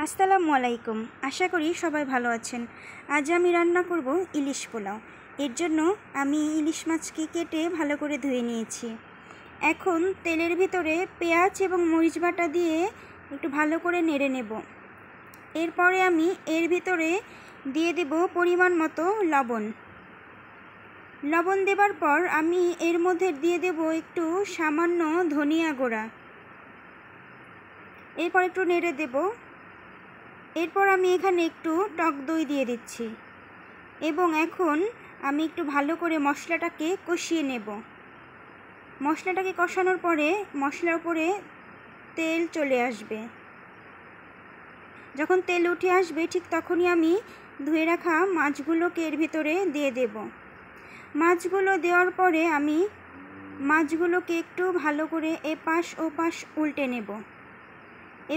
আসসালামু আলাইকুম। আশা করি সবাই ভালো আছেন। আজ আমি রান্না করব ইলিশ পোলাও। এর জন্য আমি ইলিশ মাছকে কেটে ভালো করে ধুয়ে নিয়েছি। এখন তেলের ভিতরে পেঁয়াজ এবং মরিচ বাটা দিয়ে একটু ভালো করে নেড়ে নেব। এরপরে আমি এর ভিতরে দিয়ে দেব পরিমাণ মতো লবণ। লবণ দেবার পর আমি এর মধ্যে দিয়ে দেব একটু সামান্য ধনিয়া গুঁড়া। এরপর একটু নেড়ে দেব। এরপর আমি এখানে একটু টক দই দিয়ে দিচ্ছি এবং এখন আমি একটু ভালো করে মশলাটাকে কষিয়ে নেব। মশলাটাকে কষানোর পরে মশলার উপরে তেল চলে আসবে। যখন তেল উঠে আসবে ঠিক তখনই আমি ধুয়ে রাখা মাছগুলোকে এর ভিতরে দিয়ে দেব। মাছগুলো দেওয়ার পরে আমি মাছগুলোকে একটু ভালো করে এপাশ ওপাশ উল্টে নেব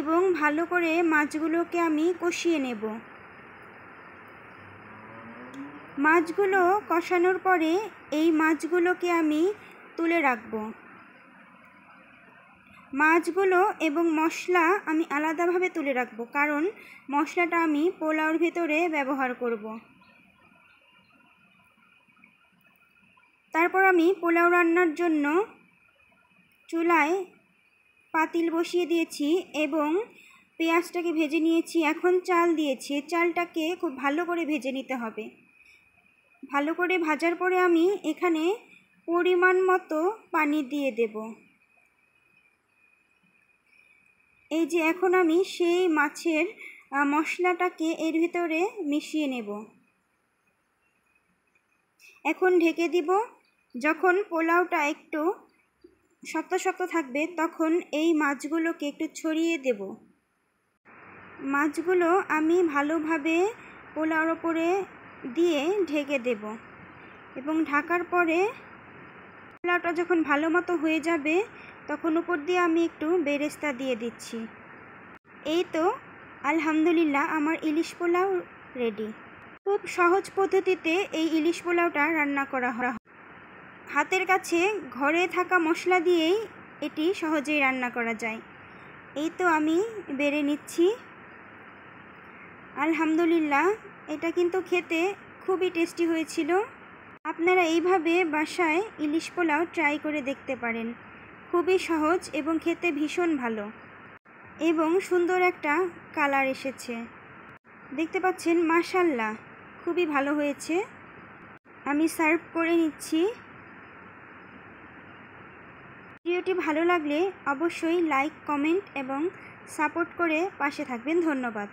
এবং ভালো করে মাছগুলোকে আমি কষিয়ে নেব। মাছগুলো কষানোর পরে এই মাছগুলোকে আমি তুলে রাখব। মাছগুলো এবং মশলা আমি আলাদাভাবে তুলে রাখব, কারণ মশলাটা আমি পোলাওর ভিতরে ব্যবহার করব। তারপর আমি পোলাও রান্নার জন্য চুলায় পাতিল বসিয়ে দিয়েছি এবং পেঁয়াজটাকে ভেজে নিয়েছি। এখন চাল দিয়েছি। চালটাকে খুব ভালো করে ভেজে নিতে হবে। ভালো করে ভাজার পরে আমি এখানে পরিমাণ মতো পানি দিয়ে দেব। এই যে এখন আমি সেই মাছের মশলাটাকে এর ভিতরে মিশিয়ে নেব। এখন ঢেকে দিব। যখন পোলাওটা একটু শক্ত শক্ত থাকবে তখন এই মাছগুলোকে একটু ছড়িয়ে দেব। মাছগুলো আমি ভালোভাবে পোলাওর ওপরে দিয়ে ঢেকে দেব এবং ঢাকার পরে পোলাওটা যখন ভালো মতো হয়ে যাবে তখন উপর দিয়ে আমি একটু বেরেস্তা দিয়ে দিচ্ছি। এই তো আলহামদুলিল্লাহ, আমার ইলিশ পোলাও রেডি। খুব সহজ পদ্ধতিতে এই ইলিশ পোলাওটা রান্না করা হয়। হাতের কাছে ঘরে থাকা মশলা দিয়েই এটি সহজেই রান্না করা যায়। এই তো আমি বেড়ে নিচ্ছি। আলহামদুলিল্লাহ, এটা কিন্তু খেতে খুবই টেস্টি হয়েছিল। আপনারা এইভাবে বাসায় ইলিশ পোলাও ট্রাই করে দেখতে পারেন। খুবই সহজ এবং খেতে ভীষণ ভালো এবং সুন্দর একটা কালার এসেছে। দেখতে পাচ্ছেন, মাশাআল্লাহ, খুবই ভালো হয়েছে। আমি সার্ভ করে নিচ্ছি। ভিডিওটি ভালো লাগলে অবশ্যই লাইক, কমেন্ট এবং সাপোর্ট করে পাশে থাকবেন। ধন্যবাদ।